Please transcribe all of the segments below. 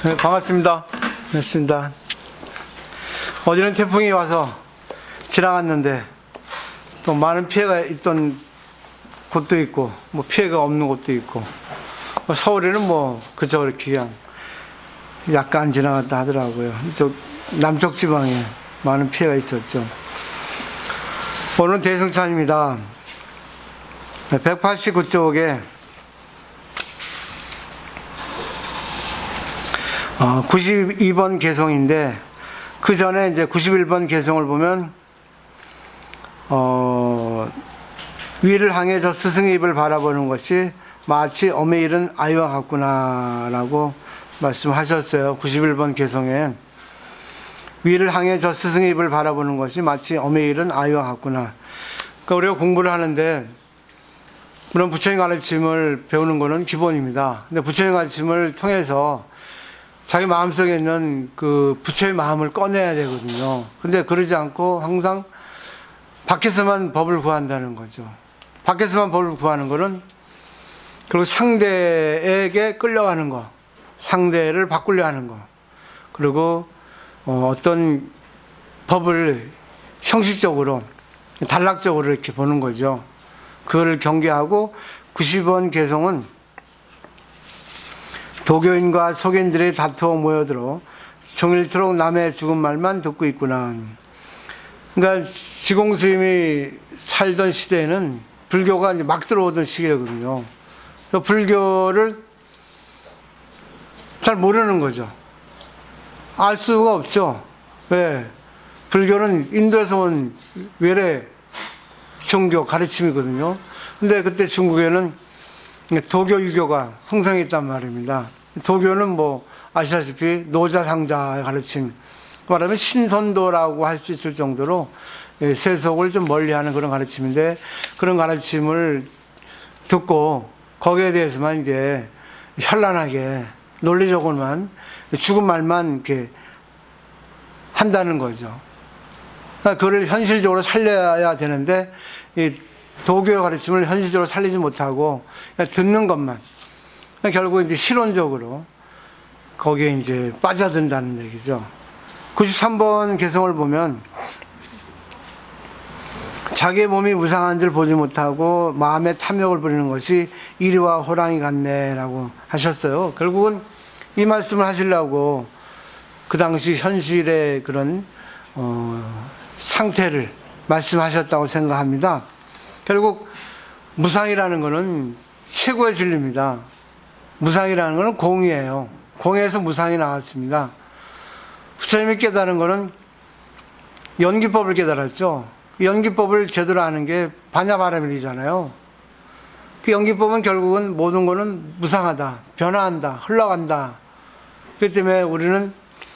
네, 반갑습니다. 반갑습니다. 어제는 태풍이 와서 지나갔는데 또 많은 피해가 있던 곳도 있고 뭐 피해가 없는 곳도 있고 서울에는 뭐 그저 그렇게 그냥 약간 지나갔다 하더라고요. 이쪽 남쪽 지방에 많은 피해가 있었죠. 오늘은 대승천입니다. 189쪽에 92번 개송인데 그 전에 이제 91번 개송을 보면 위를 향해 저 스승의 입을 바라보는 것이 마치 엄에 이른 아이와 같구나라고 말씀하셨어요. 91번 개송에 위를 향해 저 스승의 입을 바라보는 것이 마치 엄에 이른 아이와 같구나. 그러니까 우리가 공부를 하는데 물론 부처님 가르침을 배우는 것은 기본입니다. 근데 부처님 가르침을 통해서 자기 마음속에 있는 그 부처의 마음을 꺼내야 되거든요. 근데 그러지 않고 항상 밖에서만 법을 구한다는 거죠. 밖에서만 법을 구하는 것은 그리고 상대에게 끌려가는 거, 상대를 바꾸려 하는 거, 그리고 어떤 법을 형식적으로 단락적으로 이렇게 보는 거죠. 그걸 경계하고 90원 개송은 도교인과 속인들이 다투어 모여들어 종일토록 남의 죽은 말만 듣고 있구나. 그러니까 지공스님이 살던 시대에는 불교가 이제 막 들어오던 시기거든요. 그래서 불교를 잘 모르는 거죠. 알 수가 없죠. 왜? 불교는 인도에서 온 외래 종교 가르침이거든요. 근데 그때 중국에는 도교, 유교가 형성했단 말입니다. 도교는 뭐 아시다시피 노자상자의 가르침, 말하면 신선도라고 할 수 있을 정도로 세속을 좀 멀리하는 그런 가르침인데 그런 가르침을 듣고 거기에 대해서만 이제 현란하게 논리적으로만 죽은 말만 이렇게 한다는 거죠. 그걸 현실적으로 살려야 되는데 이 도교의 가르침을 현실적으로 살리지 못하고 그냥 듣는 것만 결국 이제 실론적으로 거기에 이제 빠져든다는 얘기죠. 93번 개송을 보면 자기의 몸이 무상한 줄 보지 못하고 마음에 탐욕을 부리는 것이 이리와 호랑이 같네라고 하셨어요. 결국은 이 말씀을 하시려고 그 당시 현실의 그런 상태를 말씀하셨다고 생각합니다. 결국 무상이라는 것은 최고의 진리입니다. 무상이라는 것은 공이에요. 공에서 무상이 나왔습니다. 부처님이 깨달은 것은 연기법을 깨달았죠. 연기법을 제대로 아는 게 반야바라밀이잖아요. 그 연기법은 결국은 모든 것은 무상하다, 변화한다, 흘러간다. 그렇기 때문에 우리는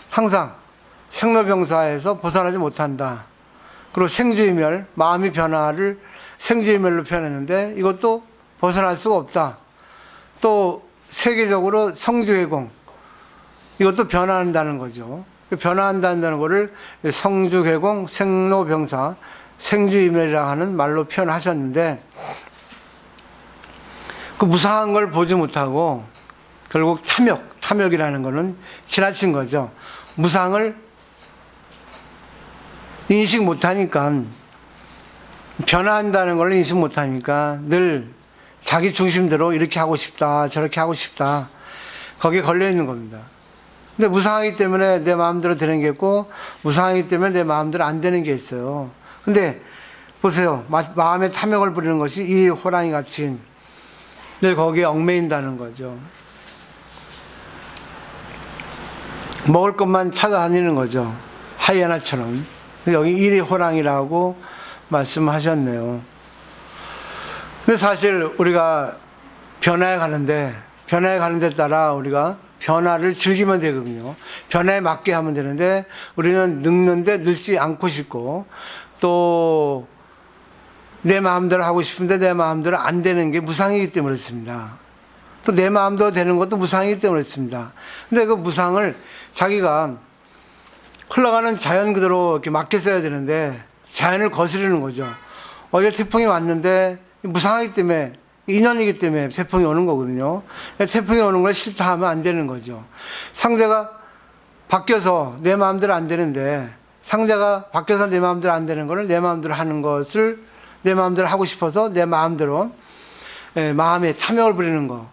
항상 생로병사에서 벗어나지 못한다. 그리고 생주이멸, 마음의 변화를 생주이멸로 표현했는데 이것도 벗어날 수가 없다. 또 세계적으로 성주회공, 이것도 변화한다는 거죠. 변화한다는 것을 성주회공, 생로병사, 생주이멸이라 하는 말로 표현하셨는데 그 무상한 걸 보지 못하고 결국 탐욕이라는 것은 지나친 거죠. 무상을 인식 못하니까, 변화한다는 걸 인식 못하니까 늘 자기 중심대로 이렇게 하고 싶다, 저렇게 하고 싶다, 거기에 걸려있는 겁니다. 근데 무상하기 때문에 내 마음대로 되는 게 있고 무상하기 때문에 내 마음대로 안 되는 게 있어요. 근데 보세요. 마음에 탐욕을 부리는 것이 이 호랑이 같이 늘 거기에 얽매인다는 거죠. 먹을 것만 찾아다니는 거죠. 하이에나처럼. 여기 일이 호랑이라고 말씀하셨네요. 근데 사실 우리가 변화에 가는 데 따라 우리가 변화를 즐기면 되거든요. 변화에 맞게 하면 되는데 우리는 늙는데 늙지 않고 싶고 또 내 마음대로 하고 싶은데 내 마음대로 안 되는 게 무상이기 때문에 그렇습니다. 또 내 마음대로 되는 것도 무상이기 때문에 그렇습니다. 근데 그 무상을 자기가 흘러가는 자연 그대로 이렇게 맡겨 써야 되는데 자연을 거스르는 거죠. 어제 태풍이 왔는데 무상하기 때문에 인연이기 때문에 태풍이 오는 거거든요. 태풍이 오는 걸 싫다 하면 안 되는 거죠. 상대가 바뀌어서 내 마음대로 안 되는데, 상대가 바뀌어서 내 마음대로 안 되는 거를 내 마음대로 하는 것을 내 마음대로 하고 싶어서 내 마음대로 마음에 탐욕을 부리는 거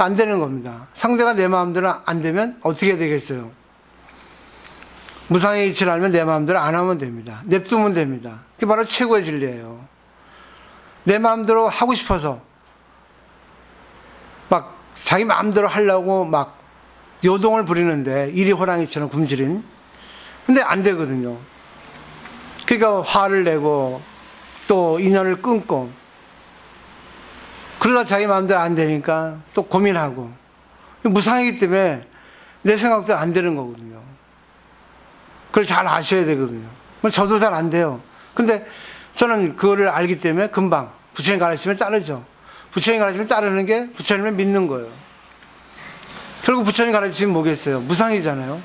안 되는 겁니다. 상대가 내 마음대로 안 되면 어떻게 되겠어요? 무상의 이치를 알면 내 마음대로 안 하면 됩니다. 냅두면 됩니다. 그게 바로 최고의 진리예요. 내 마음대로 하고 싶어서 막 자기 마음대로 하려고 막 요동을 부리는데, 이리 호랑이처럼 굶주린. 근데 안 되거든요. 그러니까 화를 내고 또 인연을 끊고, 그러다 자기 마음대로 안 되니까 또 고민하고. 무상이기 때문에 내 생각대로 안 되는 거거든요. 그걸 잘 아셔야 되거든요. 저도 잘 안 돼요. 근데 저는 그거를 알기 때문에 금방 부처님 가르치면 따르죠. 부처님 가르치면 따르는 게 부처님을 믿는 거예요. 결국 부처님 가르치면 뭐겠어요? 무상이잖아요.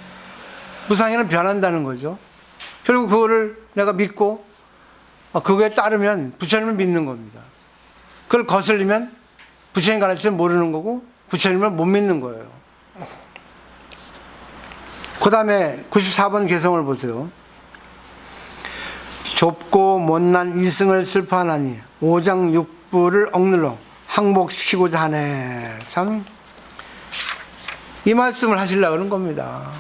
무상이는 변한다는 거죠. 결국 그거를 내가 믿고 그거에 따르면 부처님을 믿는 겁니다. 그걸 거슬리면 부처님 가르치면 모르는 거고 부처님을 못 믿는 거예요. 그 다음에 94번 개성을 보세요. 좁고 못난 이승을 슬퍼하나니 오장육부를 억눌러 항복시키고자 하네. 참, 이 말씀을 하시려고 그런 겁니다.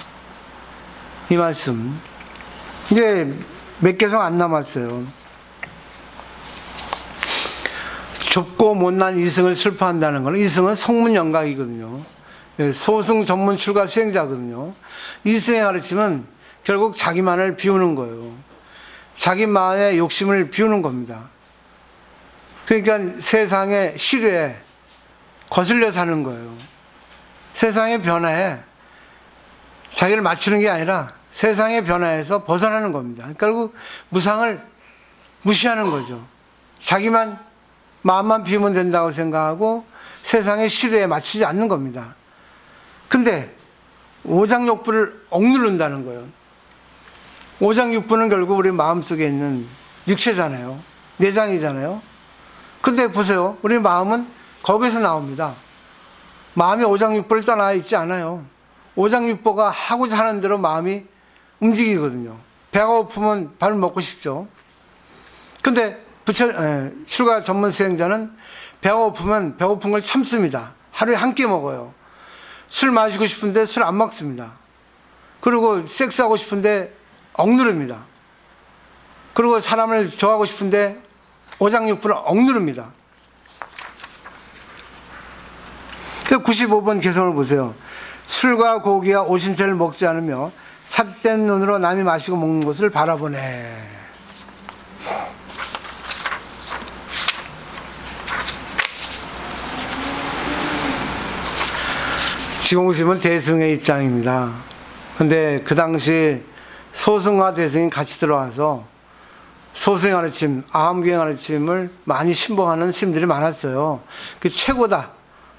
이 말씀. 이제 몇 개성 안 남았어요. 좁고 못난 이승을 슬퍼한다는 거는, 이승은 성문영각이거든요. 소승 전문 출가 수행자거든요. 이승의 가르침은 결국 자기만을 비우는 거예요. 자기만의 욕심을 비우는 겁니다. 그러니까 세상의 시류에 거슬려 사는 거예요. 세상의 변화에 자기를 맞추는 게 아니라 세상의 변화에서 벗어나는 겁니다. 결국 무상을 무시하는 거죠. 자기만 마음만 비우면 된다고 생각하고 세상의 시류에 맞추지 않는 겁니다. 근데 오장육부를 억누른다는 거예요. 오장육부는 결국 우리 마음속에 있는 육체잖아요. 내장이잖아요. 근데 보세요. 우리 마음은 거기서 나옵니다. 마음이 오장육부를 떠나 있지 않아요. 오장육부가 하고자 하는 대로 마음이 움직이거든요. 배가 고프면 밥을 먹고 싶죠. 근데 출가 전문 수행자는 배가 고프면 배고픈 걸 참습니다. 하루에 한 끼 먹어요. 술 마시고 싶은데 술 안 먹습니다. 그리고 섹스하고 싶은데 억누릅니다. 그리고 사람을 좋아하고 싶은데 오장육부를 억누릅니다. 95번 개성을 보세요. 술과 고기와 오신채를 먹지 않으며 삿된 눈으로 남이 마시고 먹는 것을 바라보네. 지공스님은 대승의 입장입니다. 근데 그 당시 소승과 대승이 같이 들어와서 소승의 가르침, 아함기의 가르침을 많이 신봉하는 스님들이 많았어요. 그게 최고다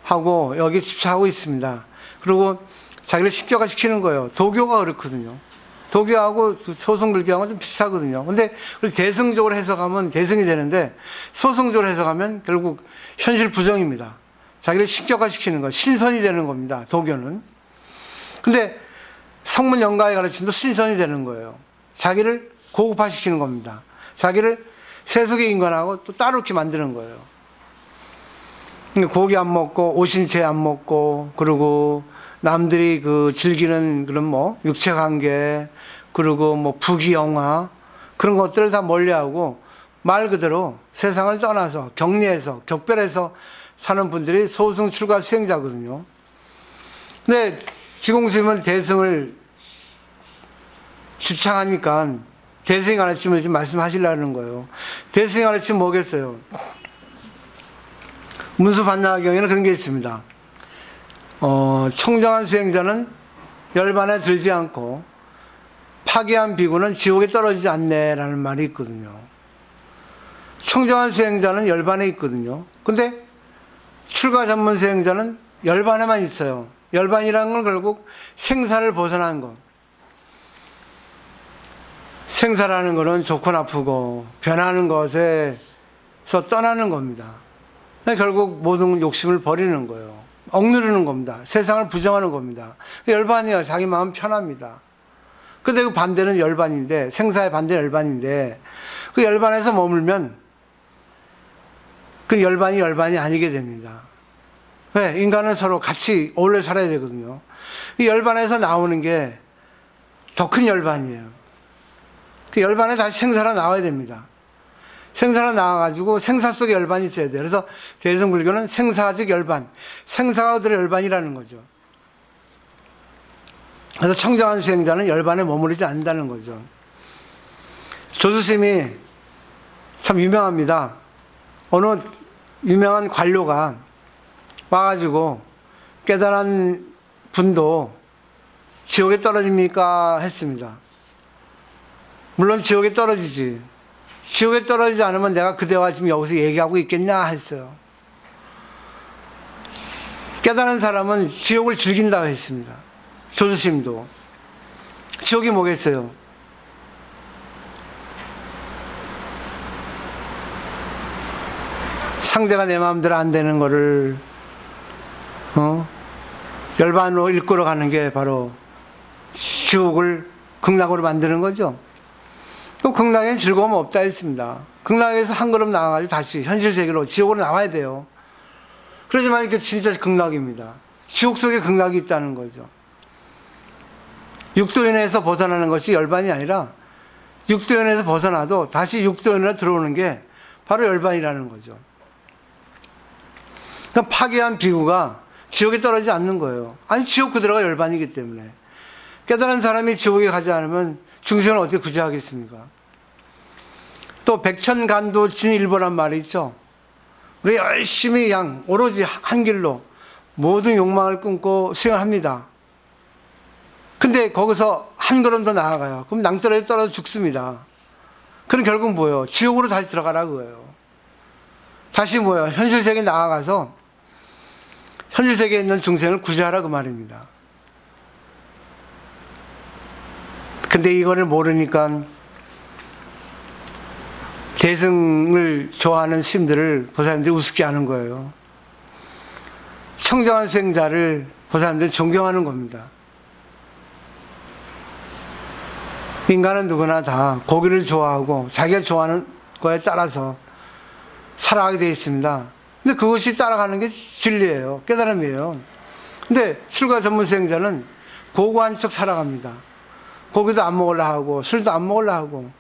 하고 여기 집착하고 있습니다. 그리고 자기를 신격화시키는 거예요. 도교가 그렇거든요. 도교하고 소승불교하고 좀 비슷하거든요. 근데 대승적으로 해석하면 대승이 되는데 소승적으로 해석하면 결국 현실 부정입니다. 자기를 신격화시키는 거, 신선이 되는 겁니다. 도교는. 근데 성문영가의 가르침도 신선이 되는 거예요. 자기를 고급화시키는 겁니다. 자기를 세속의 인간하고 또 따롭게 만드는 거예요. 고기 안 먹고 오신채 안 먹고, 그리고 남들이 즐기는 그런 육체관계, 그리고 부귀영화, 그런 것들을 다 멀리하고 말 그대로 세상을 떠나서 격리해서 격별해서 사는 분들이 소승 출가 수행자거든요. 근데 지공스님은 대승을 주창하니까 대승의 가르침을 좀 말씀하시려는 거예요. 대승의 가르침 뭐겠어요? 문수반야경에는 그런 게 있습니다. 청정한 수행자는 열반에 들지 않고 파괴한 비구는 지옥에 떨어지지 않네라는 말이 있거든요. 청정한 수행자는 열반에 있거든요. 근데 출가 전문 수행자는 열반에만 있어요. 열반이라는 건 결국 생사를 벗어난 것. 생사라는 것은 좋고 나쁘고 변하는 것에서 떠나는 겁니다. 결국 모든 욕심을 버리는 거예요. 억누르는 겁니다. 세상을 부정하는 겁니다. 열반이에요. 자기 마음 편합니다. 근데 그 반대는 열반인데, 생사의 반대는 열반인데, 그 열반에서 머물면 그 열반이 아니게 됩니다. 왜? 인간은 서로 같이 어울려 살아야 되거든요. 이 열반에서 나오는 게 더 큰 열반이에요. 그 열반에 다시 생사로 나와야 됩니다. 생사로 나와가지고 생사 속에 열반이 있어야 돼요. 그래서 대승불교는 생사즉 열반, 생사가 그들의 열반이라는 거죠. 그래서 청정한 수행자는 열반에 머무르지 않는다는 거죠. 조수심이 참 유명합니다. 어느 유명한 관료가 와가지고 깨달은 분도 지옥에 떨어집니까? 했습니다. 물론 지옥에 떨어지지. 지옥에 떨어지지 않으면 내가 그대와 지금 여기서 얘기하고 있겠냐 했어요. 깨달은 사람은 지옥을 즐긴다고 했습니다. 조수심도. 지옥이 뭐겠어요? 상대가 내 마음대로 안 되는 거를 열반으로 이끌어 가는 게 바로 지옥을 극락으로 만드는 거죠. 또 극락에는 즐거움 없다 했습니다. 극락에서 한 걸음 나와가지고 다시 현실 세계로 지옥으로 나와야 돼요. 그러지만 이게 진짜 극락입니다. 지옥 속에 극락이 있다는 거죠. 육도연에서 벗어나는 것이 열반이 아니라 육도연에서 벗어나도 다시 육도연으로 들어오는 게 바로 열반이라는 거죠. 그러니까 파괴한 비구가 지옥에 떨어지지 않는 거예요. 아니, 지옥 그대로가 열반이기 때문에. 깨달은 사람이 지옥에 가지 않으면 중생을 어떻게 구제하겠습니까? 또 백천간도 진일보란 말이 있죠. 우리 열심히 오로지 한 길로 모든 욕망을 끊고 수행합니다. 근데 거기서 한 걸음 더 나아가요. 그럼 낭떠러지에 떨어져 죽습니다. 그럼 결국 뭐예요? 지옥으로 다시 들어가라 그거예요. 다시 뭐예요? 현실 세계에 나아가서 현실 세계에 있는 중생을 구제하라 그 말입니다. 근데 이거를 모르니까 대승을 좋아하는 스님들을 보살님들이 우습게 하는 거예요. 청정한 수행자를 보살님들이 존경하는 겁니다. 인간은 누구나 다 고기를 좋아하고 자기가 좋아하는 거에 따라서 살아가게 되어 있습니다. 근데 그것이 따라가는 게 진리예요. 깨달음이에요. 근데 출가 전문 수행자는 고고한 척 살아갑니다. 고기도 안 먹으려 하고 술도 안 먹으려 하고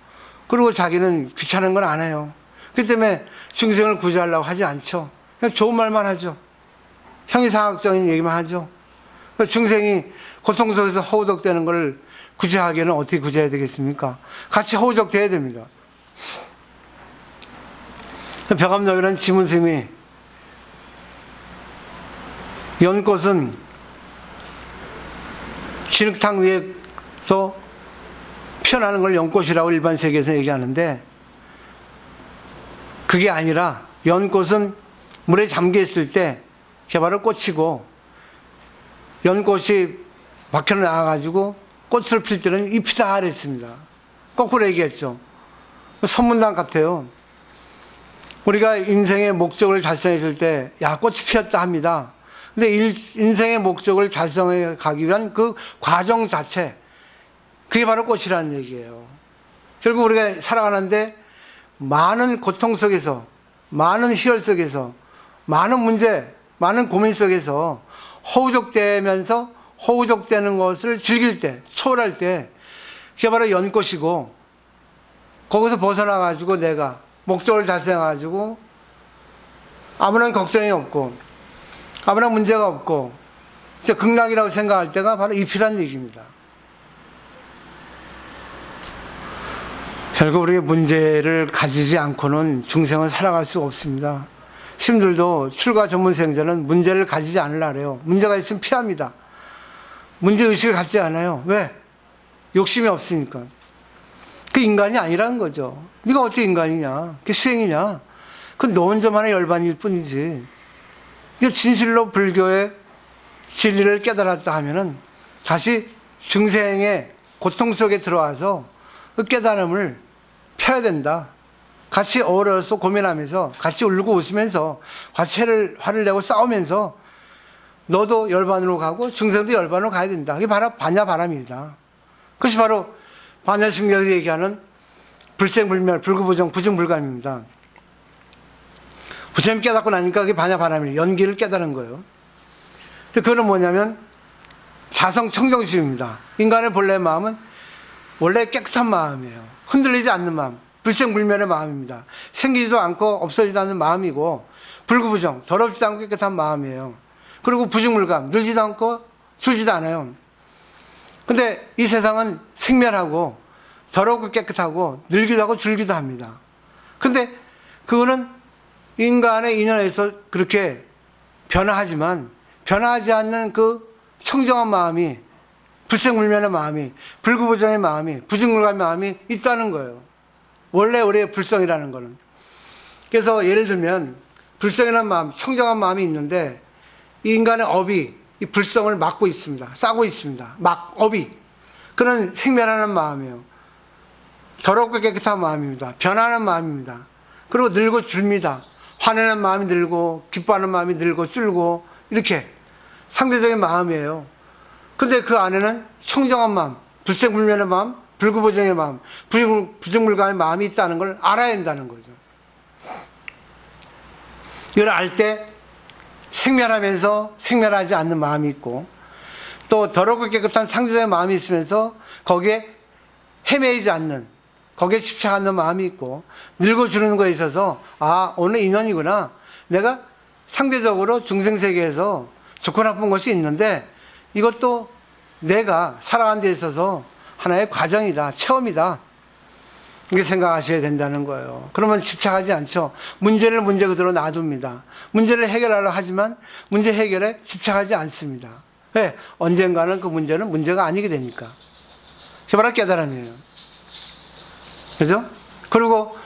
그리고 자기는 귀찮은 건 안 해요. 그렇기 때문에 중생을 구제하려고 하지 않죠. 그냥 좋은 말만 하죠. 형이상학적인 얘기만 하죠. 중생이 고통 속에서 허우적대는 걸 구제하기에는 어떻게 구제해야 되겠습니까? 같이 허우적대야 됩니다. 벽암역이라는 지문스님이 연꽃은 진흙탕 위에서 피어나는 걸 연꽃이라고 일반 세계에서 얘기하는데 그게 아니라 연꽃은 물에 잠겨 있을 때 그게 바로 꽃이고 연꽃이 박혀 나와가지고 꽃을 필 때는 잎이다 그랬습니다. 거꾸로 얘기했죠. 선문당 같아요. 우리가 인생의 목적을 달성해 줄 때 야 꽃이 피었다 합니다. 근데 인생의 목적을 달성해 가기 위한 그 과정 자체 그게 바로 꽃이라는 얘기예요. 결국 우리가 살아가는데 많은 고통 속에서 많은 희열 속에서 많은 문제 많은 고민 속에서 허우적대면서 허우적대는 것을 즐길 때 초월할 때 그게 바로 연꽃이고 거기서 벗어나 가지고 내가 목적을 달성해 가지고 아무런 걱정이 없고 아무런 문제가 없고 극락이라고 생각할 때가 바로 잎이라는 얘기입니다. 결국 우리가 문제를 가지지 않고는 중생은 살아갈 수가 없습니다. 스님들도 출가 전문 수행자는 문제를 가지지 않으려 그래요. 문제가 있으면 피합니다. 문제의식을 갖지 않아요. 왜? 욕심이 없으니까. 그 인간이 아니라는 거죠. 네가 어째 인간이냐? 그게 수행이냐? 그건 너 혼자만의 열반일 뿐이지. 이게 진실로 불교의 진리를 깨달았다 하면은 다시 중생의 고통 속에 들어와서 그 깨달음을 펴야 된다. 같이 어울려서 고민하면서 같이 울고 웃으면서 같이 화를 내고 싸우면서 너도 열반으로 가고 중생도 열반으로 가야 된다. 그게 바로 반야바람입니다. 그것이 바로 반야심경에서 얘기하는 불생불멸, 불구부정, 부증불감입니다. 부처님 깨닫고 나니까 그게 반야바람이에요. 연기를 깨달은 거예요. 근데 그거는 뭐냐면 자성청정심입니다. 인간의 본래 마음은 원래 깨끗한 마음이에요. 흔들리지 않는 마음, 불생불멸의 마음입니다. 생기지도 않고 없어지지도 않는 마음이고 불구부정, 더럽지도 않고 깨끗한 마음이에요. 그리고 부증불감, 늘지도 않고 줄지도 않아요. 근데 이 세상은 생멸하고 더럽고 깨끗하고 늘기도 하고 줄기도 합니다. 근데 그거는 인간의 인연에서 그렇게 변화하지만 변화하지 않는 그 청정한 마음이, 불생불멸의 마음이, 불구부정의 마음이, 부증불감의 마음이 있다는 거예요. 원래 우리의 불성이라는 거는. 그래서 예를 들면 불성이라는 마음, 청정한 마음이 있는데 이 인간의 업이 이 불성을 막고 있습니다. 싸고 있습니다. 업이. 그는 생멸하는 마음이에요. 더럽고 깨끗한 마음입니다. 변하는 마음입니다. 그리고 늘고 줄입니다. 화내는 마음이 늘고 기뻐하는 마음이 늘고 줄고 이렇게 상대적인 마음이에요. 근데 그 안에는 청정한 마음, 불생불멸의 마음, 불구부정의 마음, 부증불감의 마음이 있다는 걸 알아야 한다는 거죠. 이걸 알 때 생멸하면서 생멸하지 않는 마음이 있고 또 더럽고 깨끗한 상대적인 마음이 있으면서 거기에 헤매이지 않는, 거기에 집착하는 마음이 있고 늙어 주는 거에 있어서 오늘 인연이구나. 내가 상대적으로 중생세계에서 좋고 나쁜 것이 있는데 이것도 내가 살아가는 데 있어서 하나의 과정이다, 체험이다. 이렇게 생각하셔야 된다는 거예요. 그러면 집착하지 않죠. 문제를 문제 그대로 놔둡니다. 문제를 해결하려 하지만 문제 해결에 집착하지 않습니다. 왜? 언젠가는 그 문제는 문제가 아니게 되니까. 그게 바로 깨달음이에요. 그죠? 그리고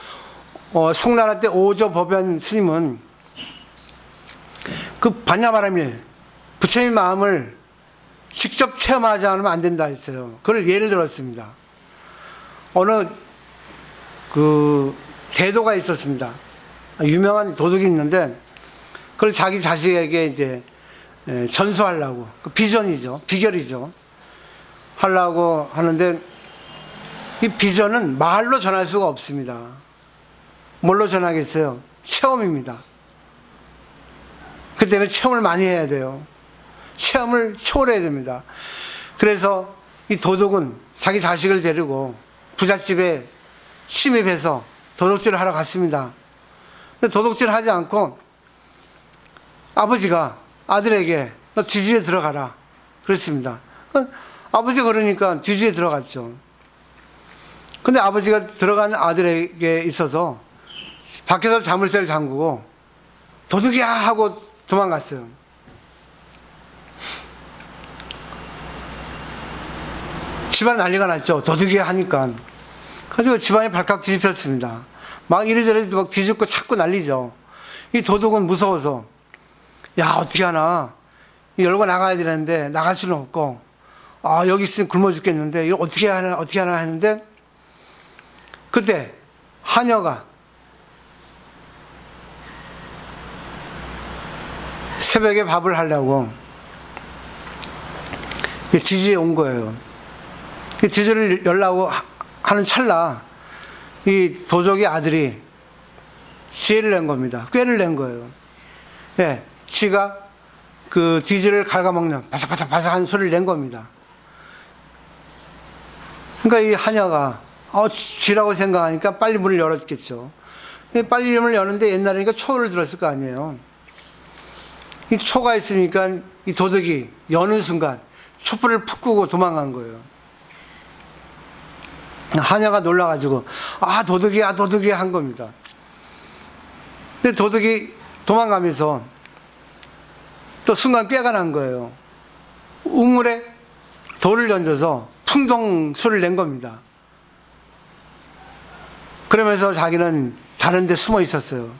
송나라 때 오조 법연 스님은 그 반야바라밀, 부처님 마음을 직접 체험하지 않으면 안 된다 했어요. 그걸 예를 들었습니다. 어느 그 대도가 있었습니다. 유명한 도둑이 있는데 그걸 자기 자식에게 이제 전수하려고, 그 비전이죠, 비결이죠, 하려고 하는데 이 비전은 말로 전할 수가 없습니다. 뭘로 전하겠어요? 체험입니다. 그 때문에 체험을 많이 해야 돼요. 체험을 초월해야 됩니다. 그래서 이 도둑은 자기 자식을 데리고 부잣집에 침입해서 도둑질을 하러 갔습니다. 근데 도둑질을 하지 않고 아버지가 아들에게 너 뒤주에 들어가라 그랬습니다. 아버지가 그러니까 뒤주에 들어갔죠. 근데 아버지가 들어간 아들에게 있어서 밖에서 자물쇠를 잠그고 도둑이야 하고 도망갔어요. 집안 난리가 났죠. 도둑이야 하니까. 그래서 집안이 발칵 뒤집혔습니다. 막 이리저리 막 뒤집고 찾고 난리죠. 이 도둑은 무서워서 어떻게 하나, 열고 나가야 되는데 나갈 수는 없고 여기 있으면 굶어 죽겠는데 이거 어떻게 하나 했는데 그때 하녀가 새벽에 밥을 하려고 뒤주에 온 거예요. 뒤주를 열라고 하는 찰나 이 도적의 아들이 지혜를 낸 겁니다. 꾀를 낸 거예요. 지가 그 뒤주를 갉아먹는 바삭바삭한 소리를 낸 겁니다. 그러니까 이 하녀가 쥐라고 생각하니까 빨리 문을 열었겠죠. 빨리 문을 여는데 옛날에니까 초를 들었을 거 아니에요. 이 초가 있으니까 이 도둑이 여는 순간 촛불을 푹 끄고 도망간 거예요. 하녀가 놀라가지고 도둑이야 한 겁니다. 근데 도둑이 도망가면서 또 순간 꾀가 난 거예요. 우물에 돌을 던져서 풍덩 소리를 낸 겁니다. 그러면서 자기는 다른 데 숨어 있었어요.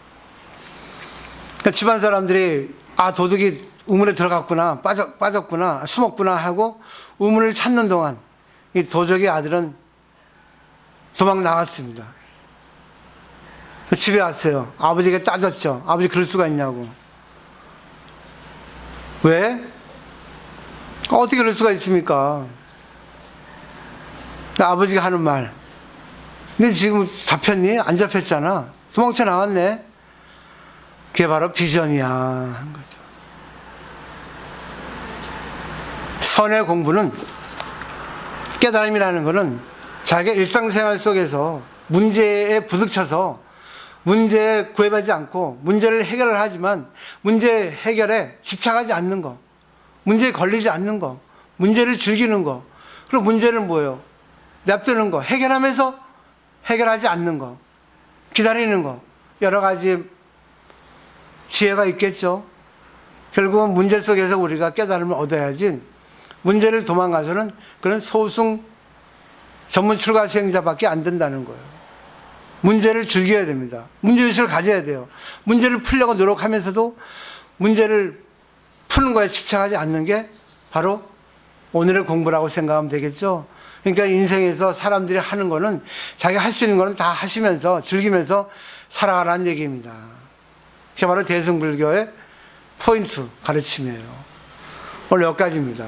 그러니까 집안 사람들이 도둑이 우물에 들어갔구나, 빠졌구나, 숨었구나 하고 우물을 찾는 동안 이 도적의 아들은 도망 나갔습니다. 집에 왔어요. 아버지에게 따졌죠. 아버지 그럴 수가 있냐고. 왜? 어떻게 그럴 수가 있습니까? 아버지가 하는 말. 근데 지금 잡혔니? 안 잡혔잖아. 도망쳐 나왔네. 그게 바로 비전이야. 한 거죠. 선의 공부는, 깨달음이라는 것은 자기의 일상생활 속에서 문제에 부딪혀서 문제에 구애받지 않고 문제를 해결을 하지만 문제 해결에 집착하지 않는 거, 문제에 걸리지 않는 거, 문제를 즐기는 거. 그리고 문제는 뭐예요? 냅두는 거, 해결하면서 해결하지 않는 거, 기다리는 거. 여러 가지 지혜가 있겠죠. 결국은 문제 속에서 우리가 깨달음을 얻어야지, 문제를 도망가서는 그런 소승 전문 출가 수행자밖에 안 된다는 거예요. 문제를 즐겨야 됩니다. 문제의식을 가져야 돼요. 문제를 풀려고 노력하면서도 문제를 푸는 거에 집착하지 않는 게 바로 오늘의 공부라고 생각하면 되겠죠. 그러니까 인생에서 사람들이 하는 거는 자기가 할 수 있는 거는 다 하시면서 즐기면서 살아가라는 얘기입니다. 그게 바로 대승불교의 포인트 가르침이에요. 오늘 여기까지입니다.